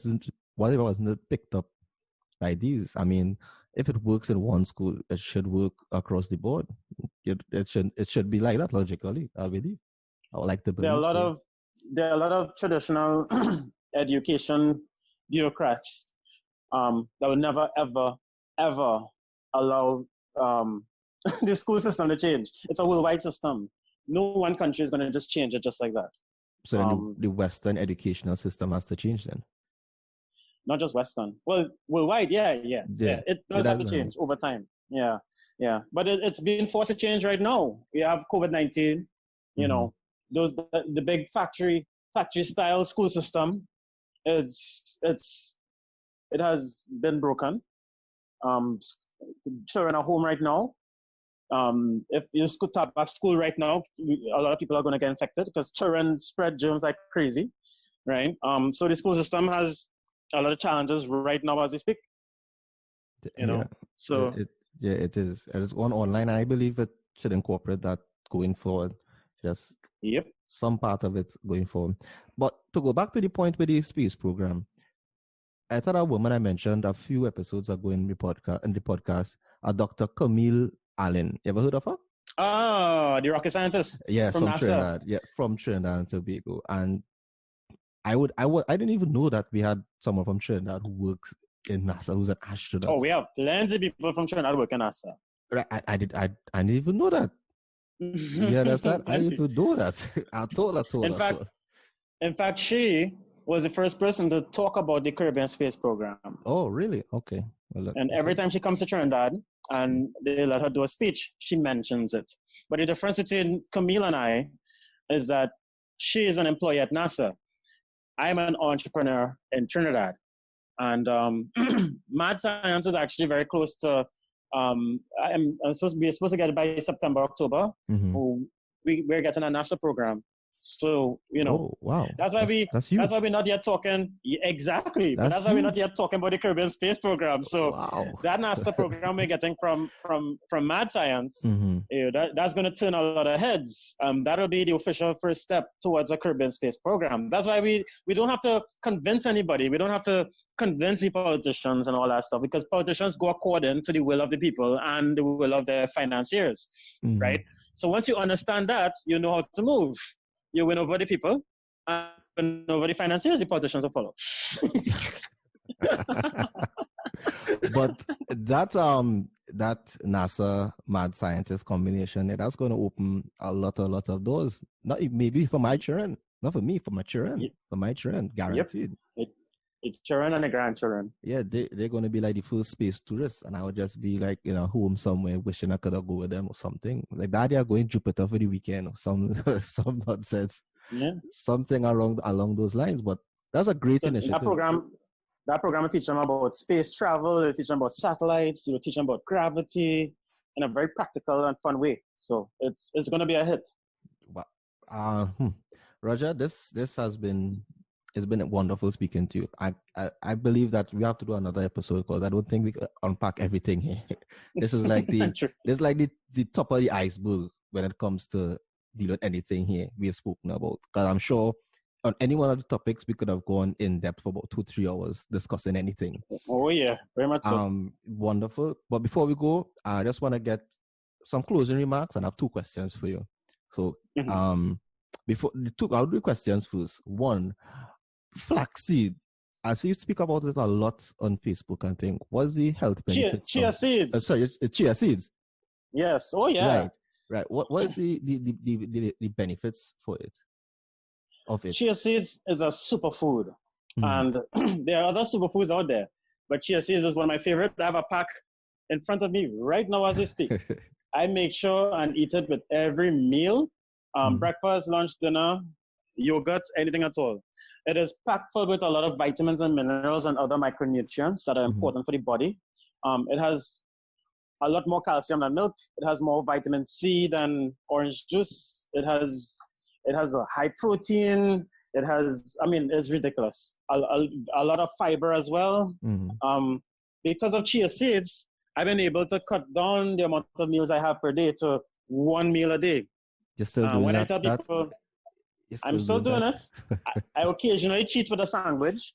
wasn't it picked up by these? I mean, if it works in one school, it should work across the board. It should be like that logically, I believe. I would like to believe. There are a lot of traditional education bureaucrats that will never, ever, ever allow the school system to change. It's a worldwide system. No one country is going to just change it just like that. So then the Western educational system has to change then? Not just Western. Well, worldwide, yeah. It does have to change over time. Yeah. But it's being forced to change right now. We have COVID-19, the big factory style school system it has been broken. Children are home right now. If you start back school right now, a lot of people are going to get infected because children spread germs like crazy. right? So the school system has a lot of challenges right now as we speak. Yeah. So it is. It is on online. I believe it should incorporate that going forward. Just some part of it going forward. But to go back to the point with the space program, I thought a woman I mentioned a few episodes ago in the podcast, Dr. Camille Allen. You ever heard of her? Oh, the rocket scientist. Yes, from from NASA. Trinidad. Yeah, from Trinidad and Tobago. And I didn't even know that we had someone from Trinidad who works in NASA, who's an astronaut. Oh, we have plenty of people from Trinidad working in NASA. Right, I didn't even know that. You understand? I didn't even know that. I told her. In fact, she was the first person to talk about the Caribbean Space Program. Oh, really? Okay. Well, look, and every time she comes to Trinidad and they let her do a speech, she mentions it. But the difference between Camille and I is that she is an employee at NASA. I'm an entrepreneur in Trinidad. And mad science is actually very close to, we're supposed to get it by September, October. Mm-hmm. We're getting a NASA program. So, oh, wow. That's why we're not yet talking. Exactly. But that's why we're not yet talking about the Caribbean Space Program. So that NASA program we're getting from Mad Science, that's going to turn a lot of heads. That'll be the official first step towards a Caribbean Space Program. That's why we don't have to convince anybody. We don't have to convince the politicians and all that stuff, because politicians go according to the will of the people and the will of their financiers, right? So once you understand that, you know how to move. You win over the people, and win over the financiers, the politicians will follow. But that NASA mad scientist combination, that's going to open a lot of doors. Not maybe for my children, not for me, for my children, guaranteed. Yep. The children and the grandchildren. Yeah, they're going to be like the first space tourists, and I would just be like, home somewhere, wishing I could have go with them or something. Like that, they are going Jupiter for the weekend or some nonsense. Yeah, something along those lines. But that's a great initiative. That program will teach them about space travel. It'll teach them about satellites. It'll teach them about gravity in a very practical and fun way. So it's going to be a hit. Wow. Roger, this has been. It's been wonderful speaking to you. I believe that we have to do another episode because I don't think we can unpack everything here. This is like the top of the iceberg when it comes to dealing with anything here we have spoken about. Because I'm sure on any one of the topics we could have gone in depth for about 2-3 hours discussing anything. Oh yeah, very much so. Wonderful. But before we go, I just want to get some closing remarks, and I have 2 questions for you. So I'll do questions first. One, flaxseed. I see you speak about it a lot on Facebook and think, what's the health benefits? Chia seeds. Chia seeds. Yes. Oh yeah. Right. What is the benefits for it? Of it? Chia seeds is a superfood, and there are other superfoods out there, but chia seeds is one of my favorite. I have a pack in front of me right now as I speak. I make sure and eat it with every meal, breakfast, lunch, dinner, yogurt, anything at all. It is packed full with a lot of vitamins and minerals and other micronutrients that are important for the body. It has a lot more calcium than milk. It has more vitamin C than orange juice. It has a high protein. It's ridiculous. A lot of fiber as well. Because of chia seeds, I've been able to cut down the amount of meals I have per day to 1 meal a day. You're still doing I tell people, I'm still doing it. I occasionally cheat with a sandwich,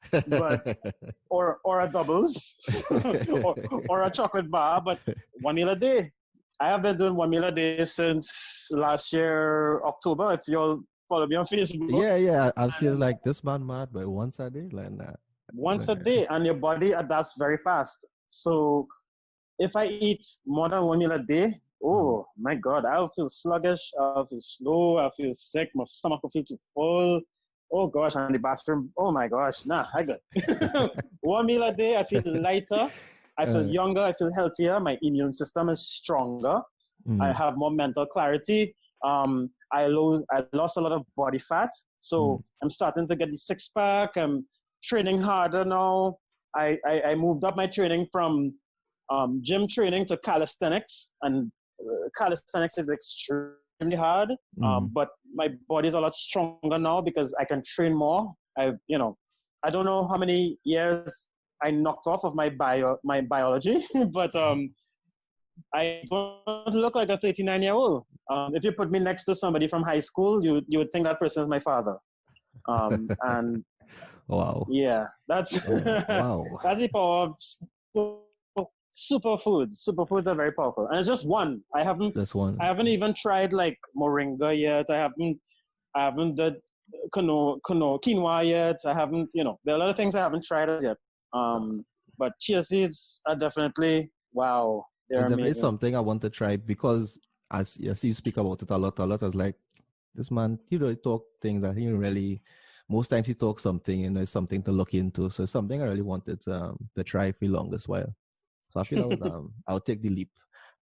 or a doubles, or a chocolate bar, but 1 meal a day. I have been doing 1 meal a day since last year, October. If you'll follow me on Facebook. Yeah. I've seen like this man mad, but once a day, like that. Once a day, and your body adapts very fast. So if I eat more than 1 meal a day, oh my God, I'll feel sluggish, I'll feel slow, I'll feel sick, my stomach will feel too full. Oh gosh, and the bathroom, oh my gosh, I got 1 meal a day, I feel lighter, I feel younger, I feel healthier, my immune system is stronger, I have more mental clarity, I lost a lot of body fat, so I'm starting to get the 6-pack, I'm training harder now, I moved up my training from gym training to calisthenics, and calisthenics is extremely hard, but my body is a lot stronger now because I can train more. I don't know how many years I knocked off of my biology, but I don't look like a 39-year-old. If you put me next to somebody from high school, you would think that person is my father. And wow. Yeah, that's wow. that's the power of superfoods. Superfoods are very powerful, and it's just one. That's one. I haven't even tried like moringa yet. I haven't did quinoa yet. I haven't. There are a lot of things I haven't tried as yet. But chia seeds are definitely wow. They're It's definitely amazing. something I want to try because as you speak about it a lot is like this man, he talk things that he really, most times he talks something and there's something to look into. So it's something I really wanted to try for the longest while. So I feel I'll take the leap.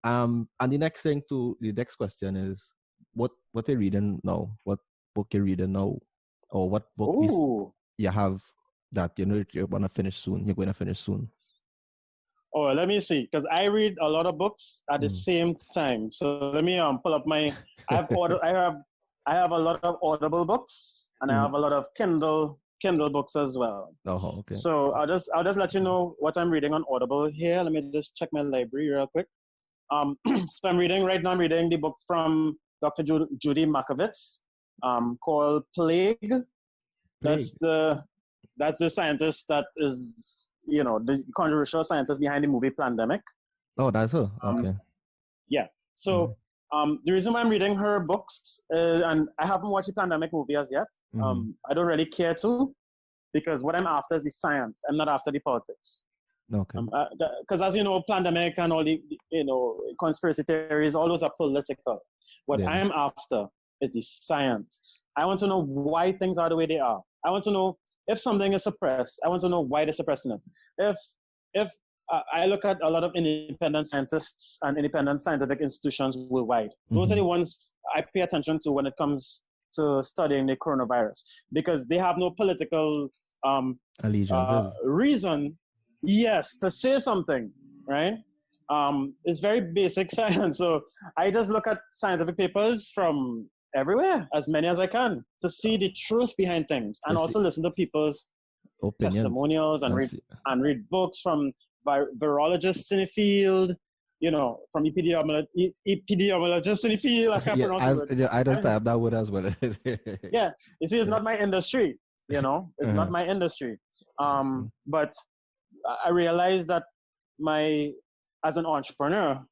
And the next question is what you're reading now? What book you're reading now? Or what book you have that you're gonna finish soon? You're going to finish soon. Oh, let me see, because I read a lot of books at the same time. So let me pull up my. I have a lot of Audible books, and I have a lot of Kindle books as well. Oh, okay. So I'll just let you know what I'm reading on Audible here. Let me just check my library real quick. So I'm reading the book from Dr. Judy Markovits, called Plague. That's the scientist that is, the controversial scientist behind the movie Pandemic. Oh, that's her. Okay. Yeah. So the reason why I'm reading her books is, and I haven't watched the Pandemic movie as yet. I don't really care to, because what I'm after is the science. I'm not after the politics. Okay. Because as you know, Pandemic and all the conspiracy theories, all those are political. What I am after is the science. I want to know why things are the way they are. I want to know if something is suppressed. I want to know why they're suppressing it. If I look at a lot of independent scientists and independent scientific institutions worldwide, those are the ones I pay attention to when it comes to studying the coronavirus, because they have no political allegiances. Reason, yes, to say something, right? It's very basic science. So I just look at scientific papers from everywhere, as many as I can, to see the truth behind things, and also listen to people's testimonials and read books from virologists in the field, from epidemiologists in the field. I can't pronounce the word. I just have that word as well. Yeah, you see, it's not my industry. It's not my industry. But I realized that as an entrepreneur,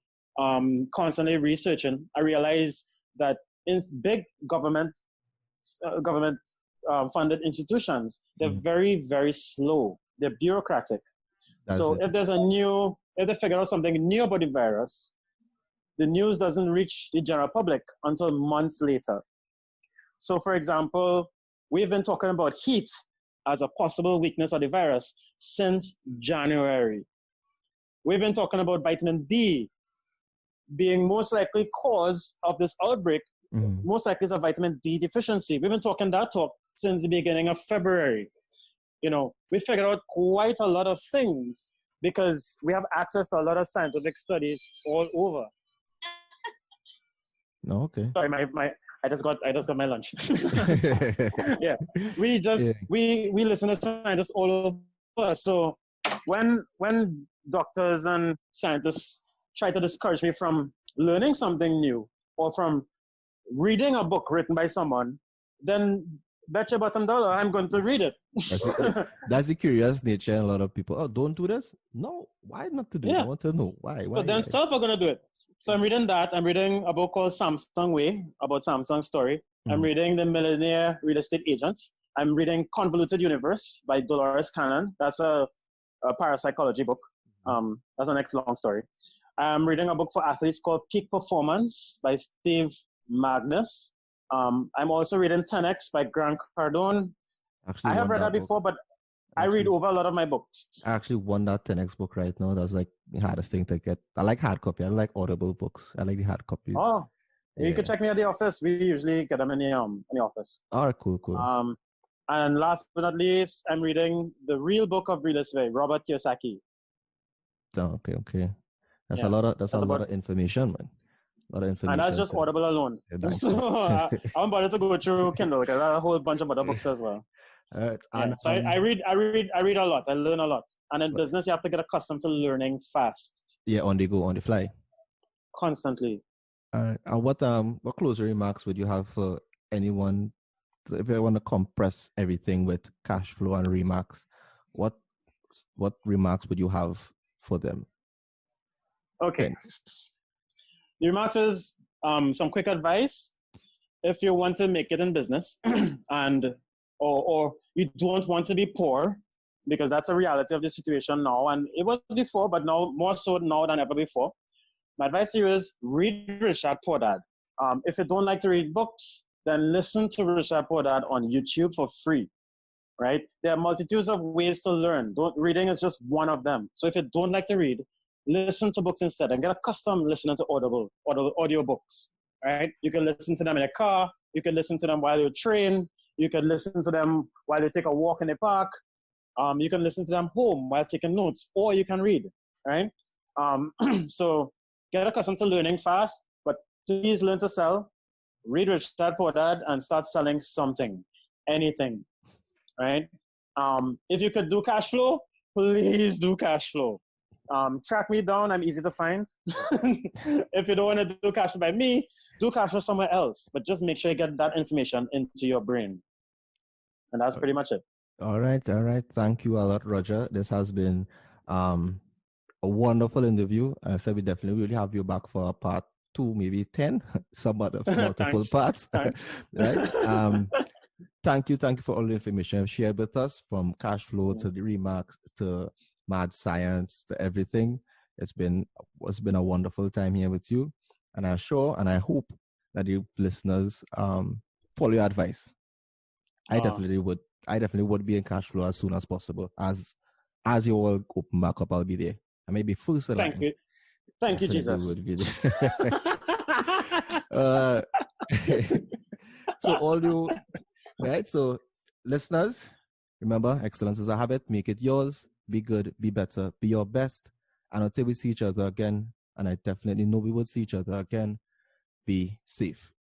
constantly researching, I realized that in big government funded institutions, they're very, very slow. They're bureaucratic. If they figure out something new about the virus, the news doesn't reach the general public until months later. So, for example, we've been talking about heat as a possible weakness of the virus since January. We've been talking about vitamin D being most likely cause of this outbreak. Most likely is a vitamin D deficiency. We've been talking that talk since the beginning of February. We figured out quite a lot of things because we have access to a lot of scientific studies all over. No, okay. Sorry, I just got my lunch. Yeah, we listen to scientists all over. So when doctors and scientists try to discourage me from learning something new or from reading a book written by someone, then bet your bottom dollar I'm going to read it. That's the curious nature in a lot of people. Oh, don't do this? No, why not to do it? I want to know why. But then self are going to do it. So I'm reading that. I'm reading a book called Samsung Way, about Samsung's story. I'm reading The Millionaire Real Estate Agent. I'm reading Convoluted Universe by Dolores Cannon. That's a parapsychology book. That's the next long story. I'm reading a book for athletes called Peak Performance by Steve Magnus. I'm also reading 10X by Grant Cardone. I have read that before, but I read over a lot of my books. I actually won that 10X book right now. That's like the hardest thing to get. I like hard copy. I like Audible books. I like the hard copy. Oh, you can check me at the office. We usually get them in the office. All right, cool. And last but not least, I'm reading The Real Book of Real Estate, Robert Kiyosaki. Oh, okay. That's a lot of information, man. A lot of information. And that's just Audible alone. So I'm about to go through Kindle because I have a whole bunch of other books as well. So I read a lot. I learn a lot. And in business, you have to get accustomed to learning fast. Yeah, on the go, on the fly. Constantly. And what closing remarks would you have for anyone, if you want to compress everything with cash flow and remarks? What remarks would you have for them? Okay. The remarks is some quick advice. If you want to make it in business and or you don't want to be poor, because that's a reality of the situation now, and it was before, but now more so now than ever before. My advice to you is read Richard Poddad. If you don't like to read books, then listen to Richard Poddad on YouTube for free, right? There are multitudes of ways to learn. Reading is just one of them. So if you don't like to read, listen to books instead and get accustomed listening to audio books, right? You can listen to them in a car. You can listen to them while you train. You can listen to them while you take a walk in the park. You can listen to them home while taking notes, or you can read, right? So get accustomed to learning fast, but please learn to sell. Read Richard Poddad and start selling something, anything, right? If you could do cash flow, please do cash flow. Track me down, I'm easy to find. If you don't want to do cash flow by me, do cash flow somewhere else. But just make sure you get that information into your brain. And that's pretty much it. All right. Thank you a lot, Roger. This has been a wonderful interview. I said we definitely will have you back for a part 2, maybe 10, some other multiple parts. Right? Thank you for all the information you've shared with us, from cash flow to the remarks to mad science to everything. It's been a wonderful time here with you, and I'm sure and I hope that you listeners follow your advice. I definitely would be in cash flow as soon as possible. As you all open back up, I'll be there. I may be first in line. Thank you, Jesus. Would be there. So all you, right? So listeners, remember, excellence is a habit. Make it yours. Be good. Be better. Be your best. And until we see each other again, and I definitely know we will see each other again, be safe.